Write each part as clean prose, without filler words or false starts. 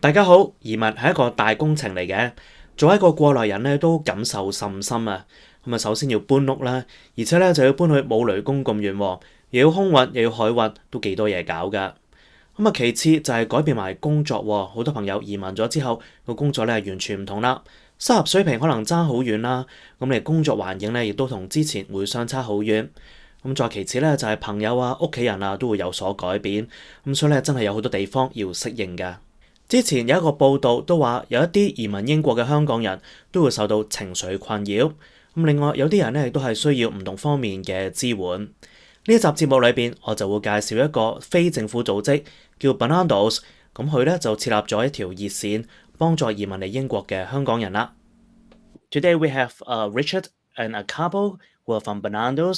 大家好，移民係一個大工程嚟嘅，做一個過來人咧都感受甚深啊。咁啊，首先要搬屋啦，而且咧就要搬去冇雷公咁遠喎，又要空運又要海運，都幾多嘢搞噶。咁啊，其次就係改變埋工作喎，好多朋友移民咗之後個工作咧係完全唔同啦，收入水平可能爭好遠啦，咁你工作環境咧亦都同之前會相差好遠。咁再其次咧就係朋友啊、屋企人啊都會有所改變，咁所以咧真係有好多地方要適應㗎。之前有一個報道都話，有一啲移民英國嘅香港人都會受到情緒困擾。咁另外有啲人咧亦都係需要唔同方面嘅支援。呢一集節目裏邊，我就會介紹一個非政府組織叫 Barnardo， 咁佢咧就設立咗一條熱線，幫助移民嚟英國嘅香港人啦。Today we have Richard and a couple who are from Barnardo.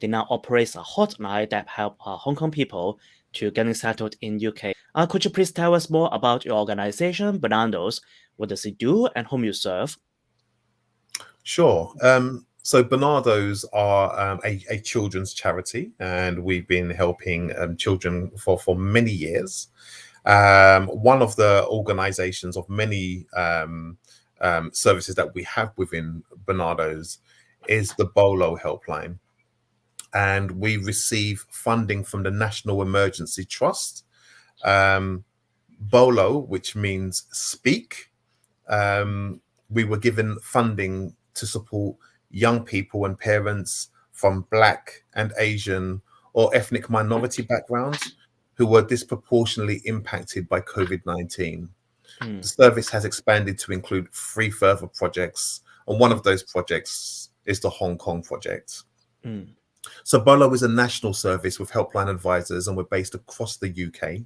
They now operate a hotline that help Hong Kong people to getting settled in UK. Could you please tell us more about your organization, Barnardo? What does it do and whom you serve? Sure. So Barnardo's are a children's charity, and we've been helping children for many years. One of the organizations of many services that we have within Barnardo's is the Boloh helpline. And we receive funding from the National Emergency Trust. Boloh, which means speak. We were given funding to support young people and parents from Black and Asian or ethnic minority backgrounds who were disproportionately impacted by COVID-19. The service has expanded to include 3 further projects, and one of those projects is the Hong Kong project. So Boloh is a national service with helpline advisors, and we're based across the UK.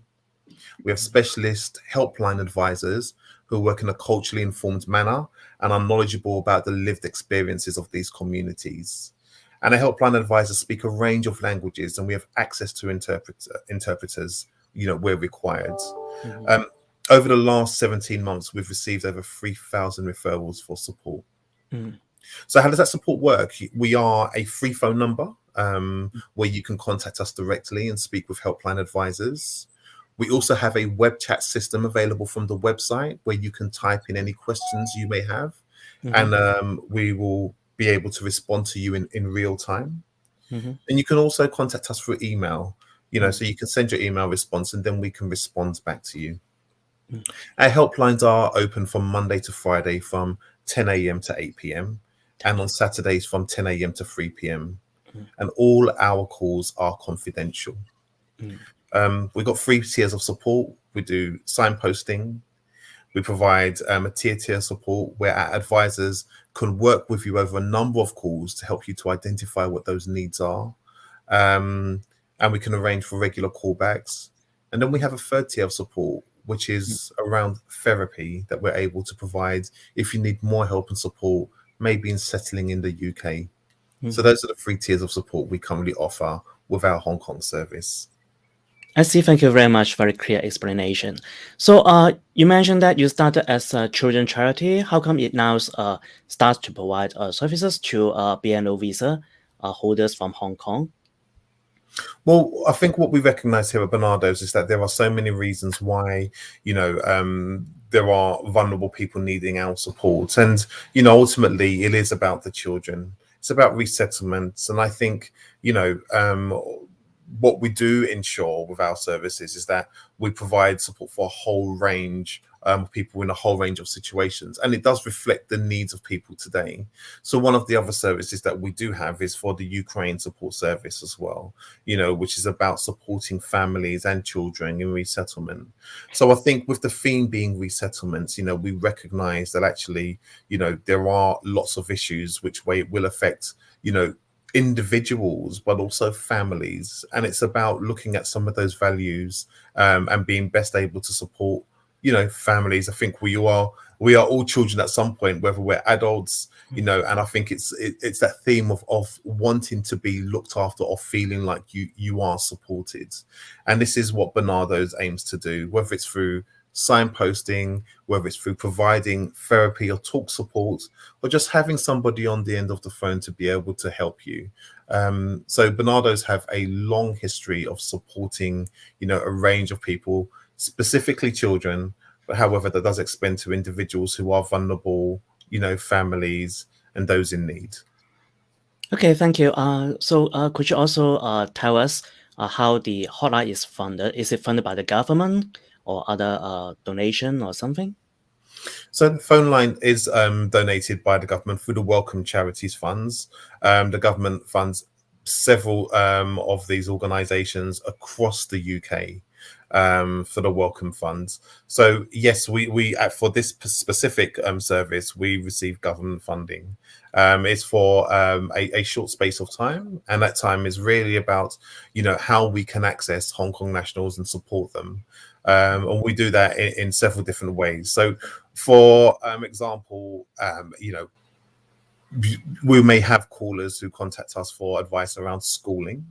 We have specialist helpline advisors who work in a culturally informed manner and are knowledgeable about the lived experiences of these communities. And our helpline advisors speak a range of languages, and we have access to interpreters, where required. Over the last 17 months, we've received over 3,000 referrals for support. So how does that support work? We are a free phone number where you can contact us directly and speak with helpline advisors. We also have a web chat system available from the website where you can type in any questions you may have, and we will be able to respond to you in real time. And you can also contact us through email, so you can send your email response and then we can respond back to you. Our helplines are open from Monday to Friday from 10 a.m. to 8 p.m. and on Saturdays from 10 a.m. to 3 p.m. And all our calls are confidential. We've got 3 tiers of support. We do signposting. We provide a tier support where our advisors can work with you over a number of calls to help you to identify what those needs are. And we can arrange for regular callbacks. And then we have a 3rd tier of support, which is around therapy that we're able to provide if you need more help and support, maybe in settling in the UK. So those are the 3 tiers of support we currently offer with our Hong Kong service. I see. Thank you very much. Very clear explanation. So you mentioned that you started as a children's charity. How come it now starts to provide services to BNO visa holders from Hong Kong? Well, I think what we recognize here at Barnardo's is that there are so many reasons why, there are vulnerable people needing our support. And, ultimately it is about the children. It's about resettlements. And I think, what we do ensure with our services is that we provide support for a whole range of people in a whole range of situations, and it does reflect the needs of people today. So one of the other services that we do have is for the Ukraine support service as well, which is about supporting families and children in resettlement. So I think with the theme being resettlements, we recognize that actually, there are lots of issues which will affect, individuals, but also families. And it's about looking at some of those values and being best able to support, families. I think we are all children at some point, whether we're adults, and I think it's that theme of wanting to be looked after or feeling like you are supported. And this is what Barnardo's aims to do, whether it's through signposting, whether it's through providing therapy or talk support, or just having somebody on the end of the phone to be able to help you. So Barnardo's have a long history of supporting, a range of people, specifically children, But however, that does extend to individuals who are vulnerable, families and those in need. Okay, thank you. So could you also tell us how the hotline is funded? Is it funded by the government or other donation or something? So the phone line is donated by the government through the Welcome Charities Funds. The government funds several of these organisations across the UK for the Welcome Funds. So yes, we for this specific service, we receive government funding. It's for a short space of time, and that time is really about how we can access Hong Kong nationals and support them. And we do that in several different ways. So for example, we may have callers who contact us for advice around schooling,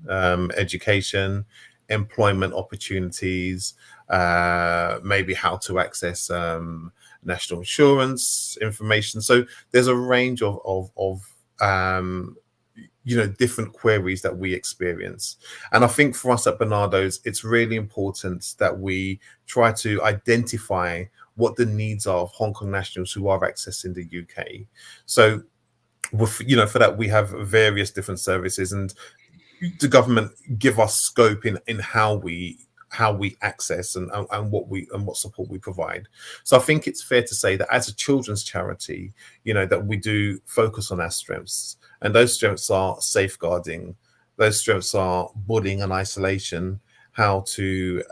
education, employment opportunities, maybe how to access national insurance information. So there's a range of different queries that we experience. And I think for us at Barnardo's, it's really important that we try to identify what the needs are of Hong Kong nationals who are accessing the UK. So for that, we have various different services, and the government give us scope in how we access and what support we provide. So I think it's fair to say that as a children's charity, that we do focus on our strengths, and those strengths are safeguarding, those strengths are bullying and isolation, how to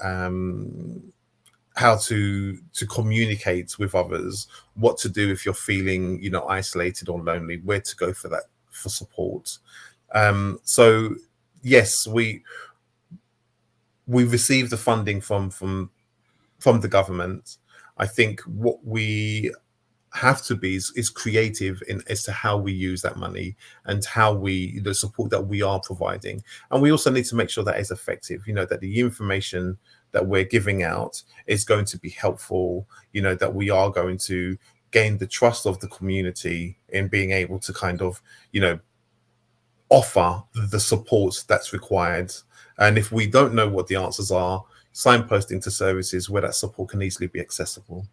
communicate with others, what to do if you're feeling isolated or lonely, where to go for support. So yes, we receive the funding from the government. I think what we have to be is creative as to how we use that money and how the support that we are providing. And we also need to make sure that is effective, that the information that we're giving out is going to be helpful, that we are going to gain the trust of the community in being able to kind of, offer the support that's required. And if we don't know what the answers are, signposting to services where that support can easily be accessible.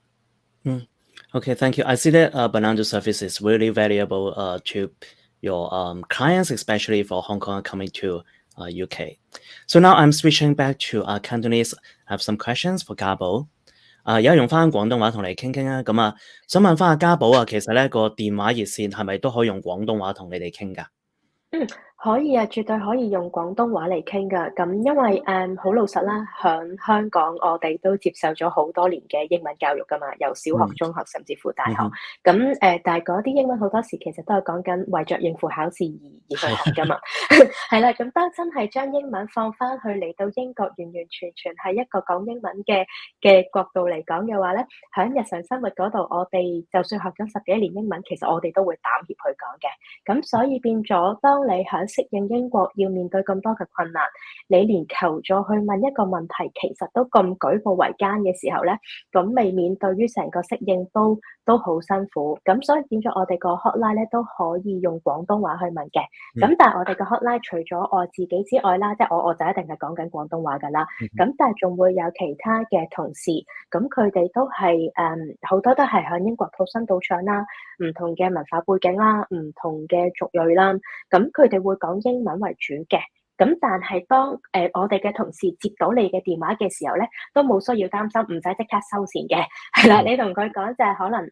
Okay, thank you. I see that Barnardo service is really valuable to your clients, especially for Hong Kong coming to UK. So now I'm switching back to Cantonese. I have some questions for 家寶。而家用翻廣東話同你傾傾啊。咁啊，想問翻阿家寶啊，其實咧個電話熱線係咪都可以用廣東話同你哋傾㗎？可以啊，絕對可以用廣東話嚟傾㗎。咁因為好老實啦，響香港我哋都接受咗好多年嘅英文教育㗎嘛，由小學、中學甚至乎大學。咁但係嗰啲英文好多時其實都係講緊為着應付考試而去學㗎嘛。係啦，咁當真係將英文放翻去嚟到英國，完完全全係一個講英文嘅角度嚟講嘅話咧，喺日常生活嗰度，我哋就算學咗10幾年英文，其實我哋都會膽怯去講嘅。咁所以變咗，當你喺適應英國要面對咁多嘅困難，你連求助去問一個問題，其實都咁舉步維艱嘅時候咧，咁未免對於成個適應都好辛苦。咁所以變咗我哋個 hotline 咧都可以用廣東話去問嘅。咁但係我哋個 hotline 除咗我自己之外啦，即係我就一定係講緊廣東話㗎啦。咁但係仲會有其他嘅同事，咁佢哋都係好多都係喺英國土生土長啦，唔同嘅文化背景啦，唔同嘅族裔啦，咁佢哋會講英文為主嘅。咁但係當我哋嘅同事接到你嘅電話嘅時候咧，都冇需要擔心，唔使即刻收線嘅。係啦，你同佢講就係可能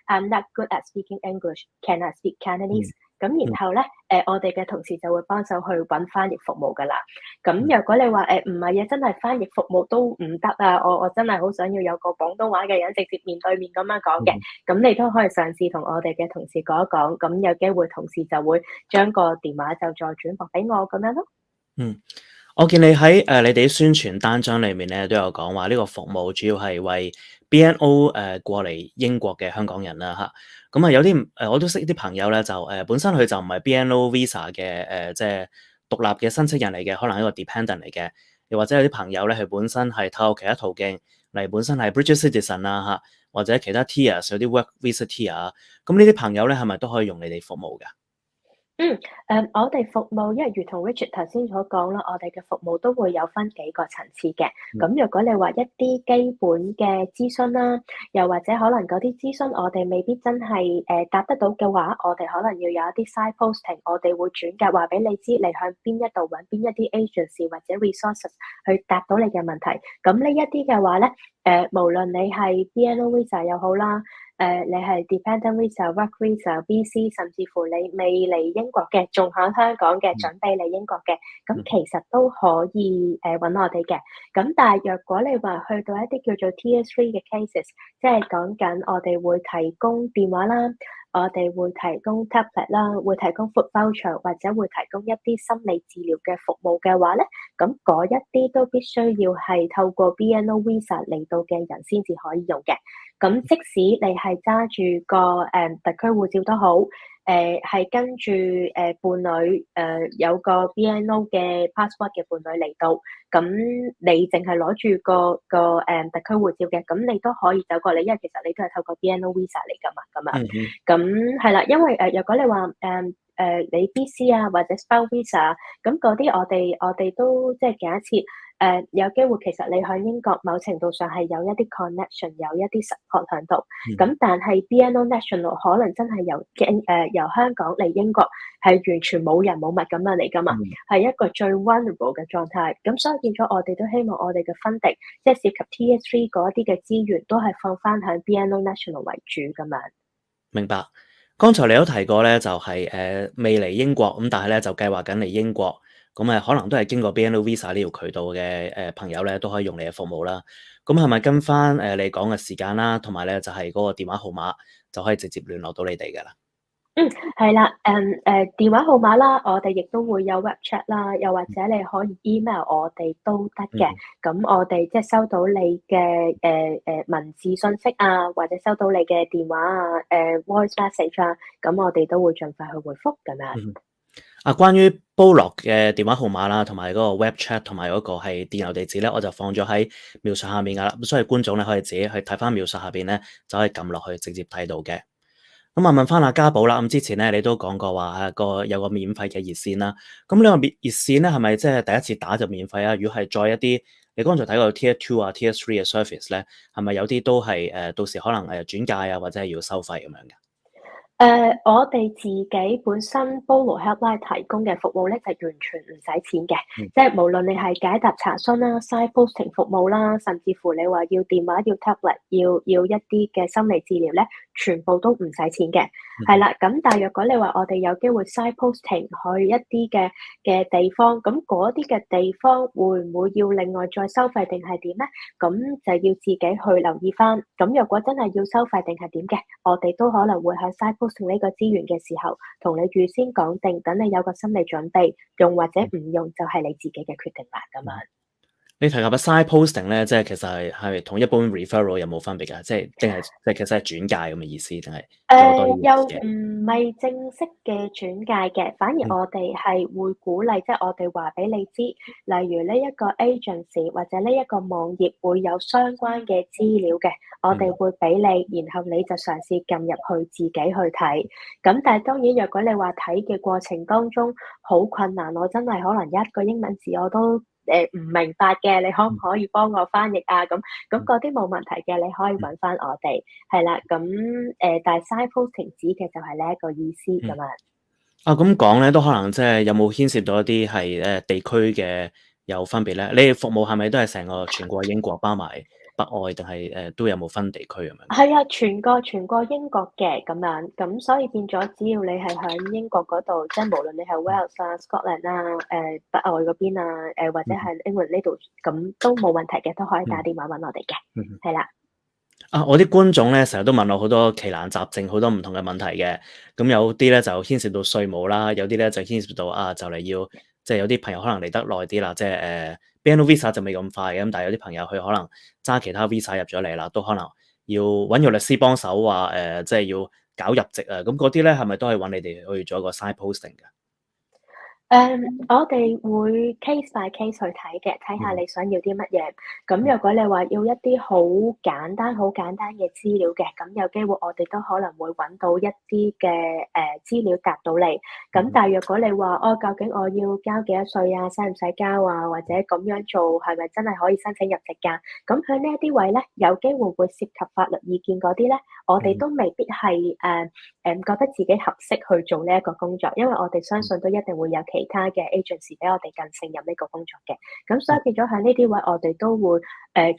I'm not good at speaking English. Can I speak Cantonese? 咁然後咧我哋嘅同事就會幫手去揾翻譯服務㗎啦。咁若果你話唔係啊，真係翻譯服務都唔得啊，我真係好想要有個廣東話嘅人直接面對面咁樣講嘅，咁你都可以嘗試同我哋嘅同事講一講，咁有機會同事就會將個電話就再轉駁俾我咁樣咯。我見你喺你哋啲宣傳單張裏面咧都有講話呢個服務主要係為 BNO 過嚟英國嘅香港人啦嚇。咁啊有啲我都識啲朋友咧就本身佢就唔係 BNO Visa 嘅即係獨立嘅申請人嚟嘅，可能係一個 dependent 嚟嘅。又或者有啲朋友咧佢本身係透過其他途徑，例如本身係 British Citizen 啦嚇，或者其他 tiers 有啲 work visa tier 啊。咁呢啲朋友咧係咪都可以用你哋服務㗎？我哋服務，因為如同 Richard 頭先所講啦，我哋嘅服務都會有分幾個層次嘅。咁如果你話一啲基本嘅諮詢啦，又或者可能嗰啲諮詢我哋未必真係答得到嘅話，我哋可能要有一啲 side posting，我哋會轉介話俾你知，你向邊一度揾邊一啲 agency 或者 resources 去答到你嘅問題。咁呢一啲嘅話咧，無論你係 BNO visa 又好啦。你係 dependent visa、work visa、BC， 甚至乎你未嚟英國嘅，仲喺香港嘅，準備嚟英國嘅，咁其實都可以揾我哋嘅。咁但係若果你話去到一啲叫做 Tier 3嘅 cases，即係講緊我哋會提供電話啦，我哋會提供 tablet 啦，會提供 food voucher 或者會提供一啲心理治療嘅服務嘅話咧，咁嗰一啲都必須要係透過 BNO visa 嚟到嘅人先至可以用嘅。咁即使你係揸住個特區護照都好，係跟住伴侶有個 BNO 嘅 passport 嘅伴侶嚟到，咁你淨係攞住個特區護照嘅，咁你都可以走過嚟，因為其實你都係透過 BNO visa 嚟㗎嘛，咁啊，咁係啦，因為若果你話你 BC 啊或者 spouse visa，咁嗰啲我哋都即係假設。有機會其實你喺英國某程度上係有一啲 connection， 有一啲 support 喺度。咁但係 BNO national 可能真係由香港嚟英國係完全冇人冇物咁樣嚟㗎嘛，係一個最 vulnerable 嘅狀態。咁所以變咗我哋都希望我哋嘅 funding， 即係涉及 Tier 3嗰一啲嘅資源，都係放翻喺 BNO national 為主咁樣。明白。剛才你都提過咧，就係未嚟英國咁，但係咧就計劃緊嚟英國。咁可能都係經過 BNO Visa 呢條渠道嘅朋友咧，都可以用你嘅服務啦。咁係咪跟翻你講嘅時間啦，同埋咧就係嗰個電話號碼就可以直接聯絡到你哋㗎啦？係啦，電話號碼啦，我哋亦都會有 web chat 啦，又或者你可以 email 我哋都得嘅。咁我哋即係收到你嘅文字信息啊，或者收到你嘅電話啊，voice message 啊，咁我哋都會盡快去回覆咁樣。關於 Boloh 嘅電話號碼啦，同埋嗰個 web chat 同埋嗰個係電郵地址咧，我就放咗喺描述下面㗎啦。咁所以觀眾咧可以自己去睇翻描述下邊咧，就可以撳落去直接睇到嘅。咁問翻阿家寶啦，咁之前咧你都講過話有個免費嘅熱線啦。咁呢個熱線咧係咪即係第一次打就免費啊？如果係再一啲，你剛才睇過 Tier 2啊、Tier 3嘅 service 咧，係咪有啲都係到時可能轉介啊，或者係要收費咁樣嘅？我哋自己本身 Boloh Helpline 提供嘅服務咧，就完全唔使錢嘅，即係無論你係解答查詢啦、side posting 服務啦，甚至乎你話要電話、要 tablet、要一啲嘅心理治療咧，全部都唔使錢嘅。係啦，咁但係若果你話我哋有機會 side posting 去一啲嘅地方，咁嗰啲嘅地方會唔會要另外再收費定係點咧？咁就要自己去留意翻。咁若果真係要收費定係點嘅，我哋都可能會喺 side posting 呢個資源嘅時候，同你預先講定，等你有個心理準備，用或者唔用就係你自己嘅決定啦。咁樣。你提及嘅 side posting 咧，即係其實係同一般 referral 有冇分別㗎？即係其實係轉介咁嘅意思，定係又唔係正式嘅轉介嘅，反而我哋係會鼓勵，即係我哋話俾你知，例如呢一個 agency 或者呢一個網頁會有相關嘅資料嘅，我哋會俾你，然後你就嘗試撳入去自己去睇。咁但係當然，若果你話睇嘅過程當中好困難，我真係可能一個英文字我都唔明白嘅，你可唔可以幫我翻譯啊？咁嗰啲冇問題嘅，你可以揾翻我哋，係啦。咁但係 side posting 指嘅就係呢一個意思咁樣。咁講咧，都可能即係有冇牽涉到一啲係地區嘅有分別咧？你哋服務係咪都係成個全個英國包埋北愛，定係都有冇分地區咁樣？係啊，全個英國嘅咁樣，咁所以變咗，只要你係喺英國嗰度，即係無論你係 Wales 啊、Scotland 啊、北愛嗰邊啊、或者係 England 呢度，咁都冇問題嘅，都可以打電話揾我哋嘅，係啦。我啲觀眾咧成日都問我好多奇難雜症，好多唔同嘅問題嘅。咁有啲咧就牽涉到稅務啦，有啲咧就牽涉到就嚟要，即係有啲朋友可能嚟得耐啲啦，即係BNO Visa 就未咁快嘅，咁但係有啲朋友佢可能揸其他 Visa 入咗嚟啦，都可能要揾個律師幫手話即係要搞入籍啊。咁嗰啲咧係咪都係揾你哋去做一個 side posting 嘅？我哋會 case by case 去睇嘅，睇下你想要啲乜嘢。咁如果你話要一啲好簡單嘅資料嘅，咁有機會我哋都可能會揾到一啲嘅資料答到你。咁但係如果你話究竟我要交幾多稅啊，使唔使交啊，或者咁樣做係咪真係可以申請入籍㗎？咁喺呢一啲位咧，有機會會涉及法律意見嗰啲咧，我哋都未必係覺得自己合適去做呢一個工作，因為我哋相信都一定會有其他嘅 agency 比我哋更勝任呢個工作嘅。咁所以變咗喺呢啲位，我哋都會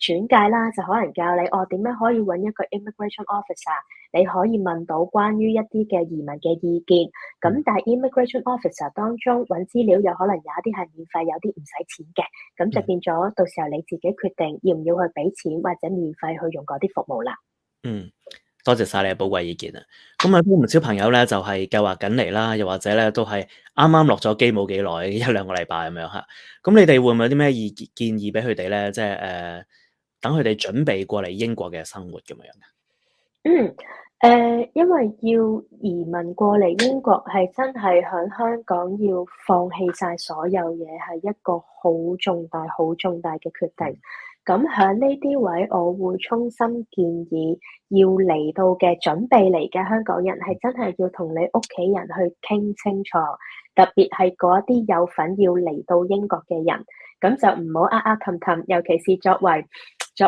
轉介啦，就可能教你點樣可以揾一個 immigration officer， 你可以問到關於一啲嘅移民嘅意見。咁但係 immigration officer 當中揾資料有可能有一啲係免費，有啲唔使錢嘅，咁就變咗到時候你自己決定要唔要去俾錢或者免費去用嗰啲服務啦。多謝晒你嘅寶貴意見啊！咁啊，都唔少朋友咧就係計劃緊嚟啦，又或者咧都係啱啱落咗機冇幾耐，1-2個禮拜咁樣嚇。咁你哋會唔會有啲咩建議俾佢哋咧？即係等佢哋準備過嚟英國嘅生活咁樣嘅。因為要移民過嚟英國係真係喺香港要放棄晒所有嘢，係一個好重大嘅決定。咁喺呢啲位，我會衷心建議要嚟到嘅準備嚟嘅香港人係真係要同你屋企人去傾清楚，特別係嗰啲有份要嚟到英國嘅人，咁就唔好氹氹，尤其是作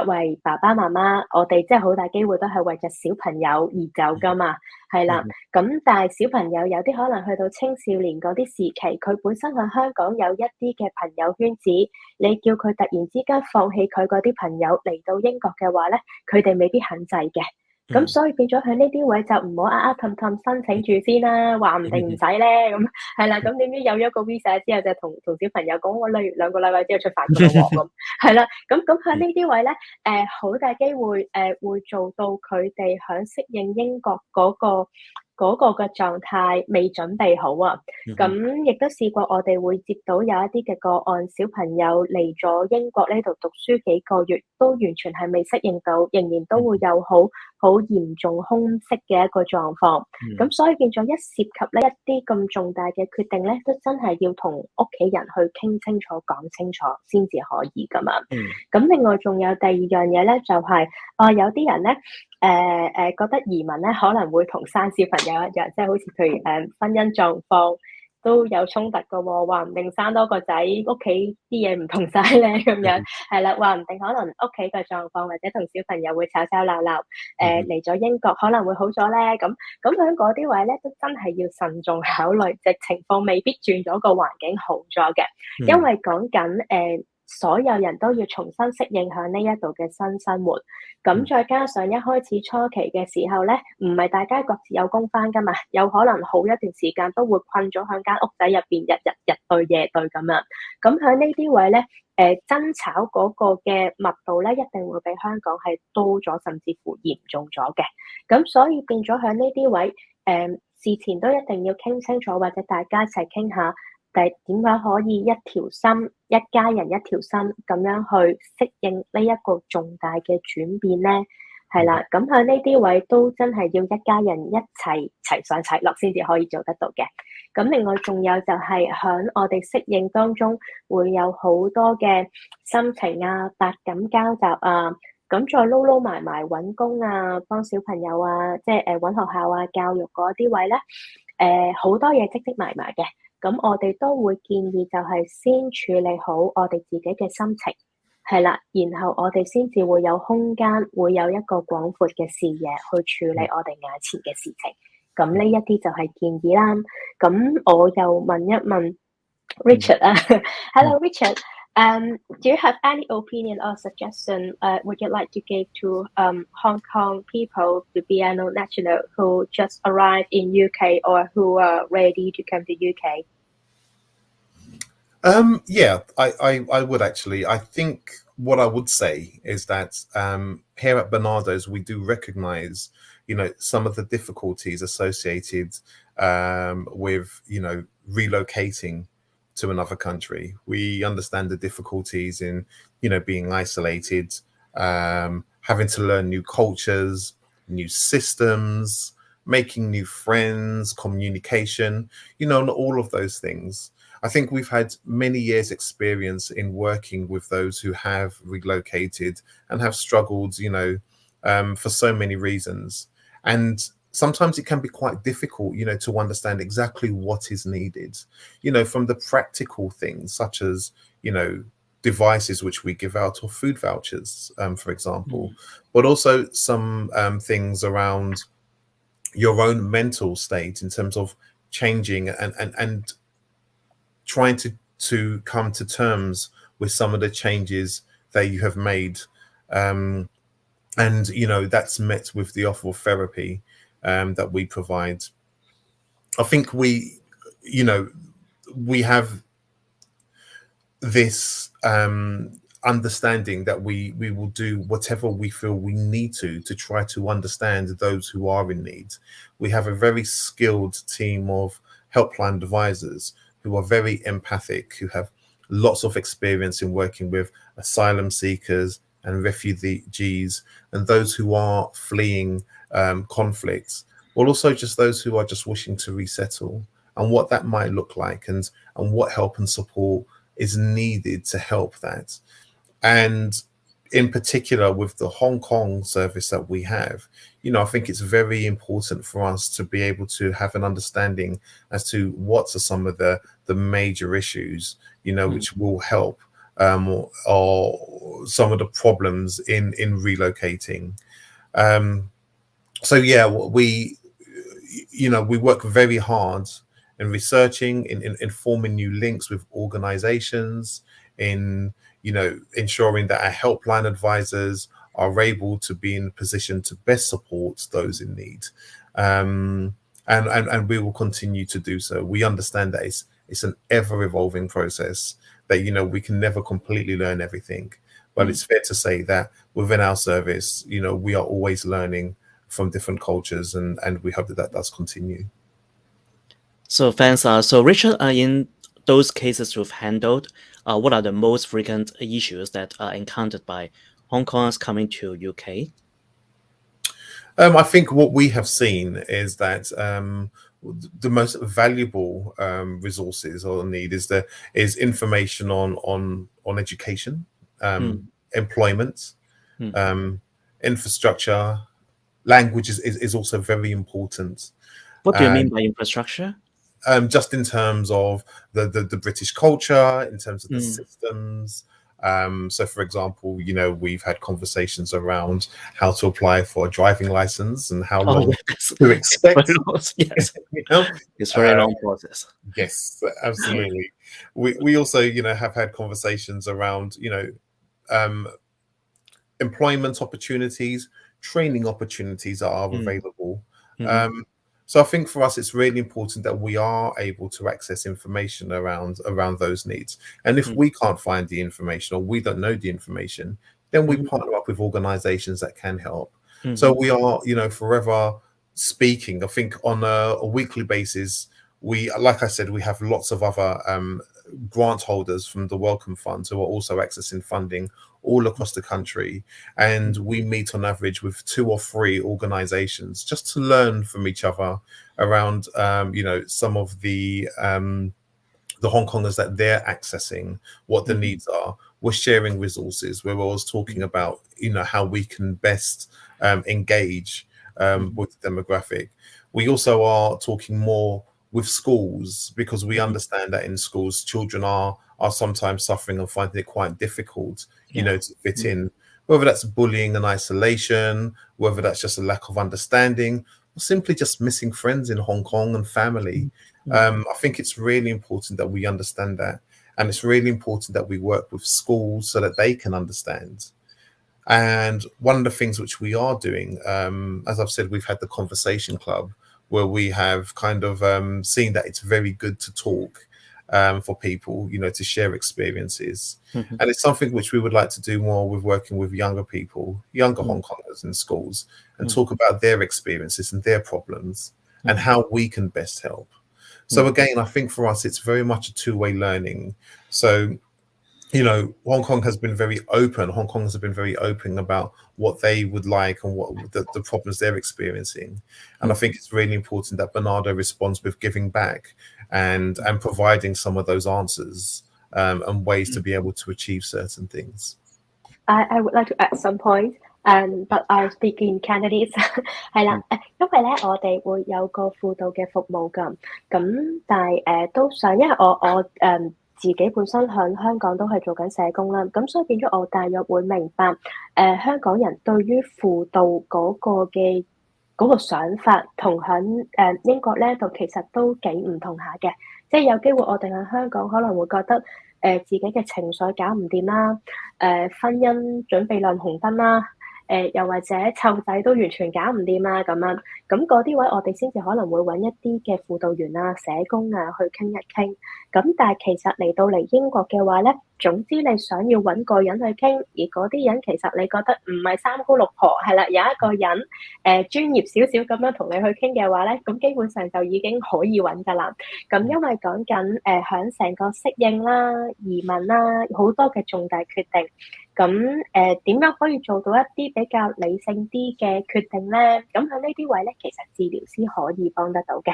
為爸爸媽媽，我哋即係好大機會都係為着小朋友而走噶嘛，係啦。咁但係小朋友有啲可能去到青少年嗰啲時期，佢本身喺香港有一啲嘅朋友圈子，你叫佢突然之間放棄佢嗰啲朋友嚟到英國嘅話咧，佢哋未必肯制嘅。咁所以變咗喺呢啲位就唔好氹氹申請住先啦，話唔定唔使咧，咁係啦。咁點知有咗個 visa 之後就同小朋友講，我例如2個禮拜之後出發㗎咯喎，咁係啦。咁喺呢啲位咧，好大機會會做到佢哋喺適應英國嗰個嘅狀態未準備好啊。咁亦都試過我哋會接到有一啲嘅個案，小朋友嚟咗英國呢度讀書幾個月，都完全係未適應到，仍然都會有好嚴重空隙嘅一個狀況。咁所以變咗一涉及呢一啲咁重大嘅決定咧，都真係要同屋企人去傾清楚、講清楚先至可以㗎嘛。咁另外仲有第二樣嘢咧，就係有啲人咧覺得移民咧可能會同生小朋友一樣，即係好似譬如婚姻狀況都有衝突㗎喎，話唔定生多個仔，屋企啲嘢唔同晒咧咁樣，係啦，話唔定可能屋企嘅狀況或者同小朋友會吵吵鬧鬧，嚟咗英國可能會好咗咧，咁喺嗰啲位咧都真係要慎重考慮，即情況未必轉咗個環境好咗嘅，因為講緊所有人都要重新適應喺呢一度嘅新生活，咁再加上一開始初期嘅時候咧，唔係大家各自有工返㗎嘛，有可能好一段時間都會困咗喺間屋仔入邊，日對夜對咁樣。咁喺呢啲位咧，爭吵嗰個嘅密度咧，一定會比香港係多咗，甚至乎嚴重咗嘅。咁所以變咗喺呢啲位，事前都一定要傾清楚，或者大家一齊傾下。但係點解可以一條心，一家人一條心咁樣去適應呢一個重大嘅轉變咧？係啦，咁喺呢啲位都真係要一家人一齊上齊落先至可以做得到嘅。咁另外仲有就係喺我哋適應當中會有好多嘅心情啊、百感交集啊，咁再撈埋揾工啊、幫小朋友啊，即係揾學校啊、教育嗰啲位咧，好多嘢積埋嘅。咁我哋都會建議就係先處理好我哋自己嘅心情，係啦，然後我哋先至會有空間，會有一個廣闊嘅視野去處理我哋眼前嘅事情。咁呢一啲就係建議啦。咁我又問一問 Richard 啊，Hello Richard。Do you have any opinion or suggestion would you like to give to Hong Kong people, the BNO national who just arrived in UK or who are ready to come to UK? Yeah, I would actually. I think what I would say is that here at Barnardo's, we do recognize, some of the difficulties associated with, relocating to another country. We understand the difficulties in, being isolated, having to learn new cultures, new systems, making new friends, communication, and all of those things. I think we've had many years experience in working with those who have relocated and have struggled, for so many reasons. And sometimes it can be quite difficult, to understand exactly what is needed, from the practical things such as, devices which we give out or food vouchers, for example, but also some things around your own mental state in terms of changing and trying to come to terms with some of the changes that you have made. And, that's met with the offer of therapy that we provide. I think we have this understanding that we will do whatever we feel we need to try to understand those who are in need. We have a very skilled team of helpline advisors who are very empathic, who have lots of experience in working with asylum seekers and refugees and those who are fleeing conflicts, or also just those who are just wishing to resettle, and what that might look like, and what help and support is needed to help that. And in particular with the Hong Kong service that we have, I think it's very important for us to be able to have an understanding as to what are some of the major issues, which will help, or some of the problems in relocating. So yeah, we work very hard in researching, in forming new links with organizations, in ensuring that our helpline advisors are able to be in a position to best support those in need, and we will continue to do so. We understand that it's an ever-evolving process, that we can never completely learn everything, but it's fair to say that within our service, we are always learning from different cultures, and we hope that does continue. So thanks. So Richard, in those cases you've handled, what are the most frequent issues that are encountered by Hong Kongers coming to UK? I think what we have seen is that the most valuable resources or need is information on education, employment, infrastructure. Language is also very important. What do you mean by infrastructure? Just in terms of the British culture, in terms of the systems. So, for example, we've had conversations around how to apply for a driving license and how long to expect. Yes, it's very long process. Yes, absolutely. We also, have had conversations around, employment opportunities, training opportunities that are available. So I think for us, it's really important that we are able to access information around those needs. And if we can't find the information, or we don't know the information, then we partner up with organizations that can help. So we are, forever speaking. I think on a weekly basis, like I said, we have lots of other grant holders from the Welcome Fund who are also accessing funding all across the country, and we meet on average with 2 or 3 organizations just to learn from each other around some of the Hong Kongers that they're accessing, what the needs are. We're sharing resources. We're always talking about how we can best engage with the demographic. We also are talking more with schools, because we understand that in schools children are sometimes suffering and finding it quite difficult to fit in, whether that's bullying and isolation, whether that's just a lack of understanding, or simply just missing friends in Hong Kong and family. I think it's really important that we understand that, and it's really important that we work with schools so that they can understand. And one of the things which we are doing, as I've said, we've had the Conversation Club, where we have kind of seen that it's very good to talk for people, to share experiences. And it's something which we would like to do more with, working with younger people, younger Hong Kongers in schools, and talk about their experiences and their problems and how we can best help. So again, I think for us, it's very much a two-way learning. So Hong Kong has been very open. Hong Kongers have been very open about what they would like and what the problems they're experiencing. And I think it's really important that Barnardo responds with giving back and providing some of those answers and ways to be able to achieve certain things. I would like to add some points, but I'll speak in Cantonese 係啦，因為咧我哋會有個輔導嘅服務㗎，咁但係都想，因為我自己本身喺香港都係做緊社工啦，咁所以變咗我大約會明白香港人對於輔導嗰個嘅嗰個想法，同喺英國咧度其實都幾唔同下嘅，即係有機會我哋喺香港可能會覺得自己嘅情緒搞唔掂啦，婚姻準備亮紅燈啦。又或者湊仔都完全搞唔掂啊咁樣，咁嗰啲位我哋先至可能會揾一啲嘅輔導員啊、社工啊去傾一傾。咁但係其實嚟到嚟英國嘅話咧，總之你想要揾個人去傾，而嗰啲人其實你覺得唔係三姑六婆，係啦，有一個人專業少少咁樣同你去傾嘅話咧，咁基本上就已經可以揾㗎啦。咁因為講緊響成個適應啦、移民啦，好多嘅重大決定。咁點樣可以做到一啲比較理性啲嘅決定咧？咁喺呢啲位咧，其實治療師可以幫得到嘅。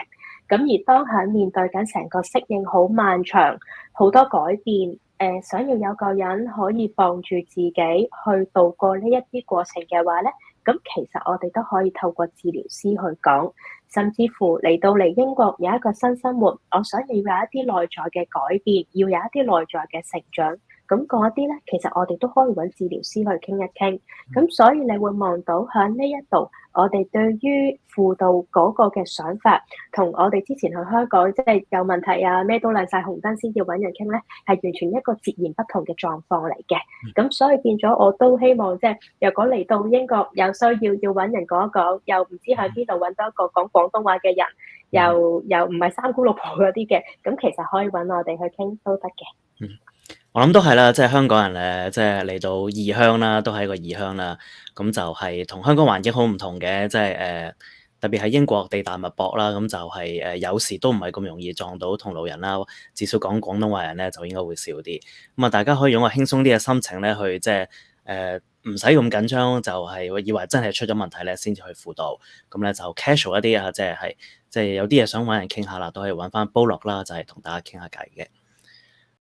咁而當喺面對緊成個適應好漫長、好多改變，想要有個人可以幫住自己去度過呢一啲過程嘅話咧，咁其實我哋都可以透過治療師去講，甚至乎嚟到嚟英國有一個新生活，我想要有一啲內在嘅改變，要有一啲內在嘅成長。咁嗰啲咧，其實我哋都可以揾治療師去傾一傾。咁所以你會望到喺呢一度，我哋對於輔導嗰個嘅想法，同我哋之前去香港即係有問題啊，咩都亮晒紅燈先至揾人傾咧，係完全一個截然不同嘅狀況嚟嘅。咁所以變咗我都希望即係，若果嚟到英國有需要揾人講一講，又唔知喺邊度揾到一個講廣東話嘅人，又唔係三姑六婆嗰啲嘅，咁其實可以揾我哋去傾都得嘅。我諗都係啦，即係香港人咧，即係嚟到異鄉啦，都係一個異鄉啦。咁就係同香港環境好唔同嘅，即係特別係英國地大物博啦，咁就係有時都唔係咁容易撞到同路人啦。至少講廣東話人咧，就應該會少啲。咁啊，大家可以用個輕鬆啲嘅心情咧，去即係唔使咁緊張，就係以為真係出咗問題咧，先至去輔導。咁咧就 casual 一啲啊，即係有啲嘢想揾人傾下啦，都可以揾翻Boloh啦，就係同大家傾下偈嘅。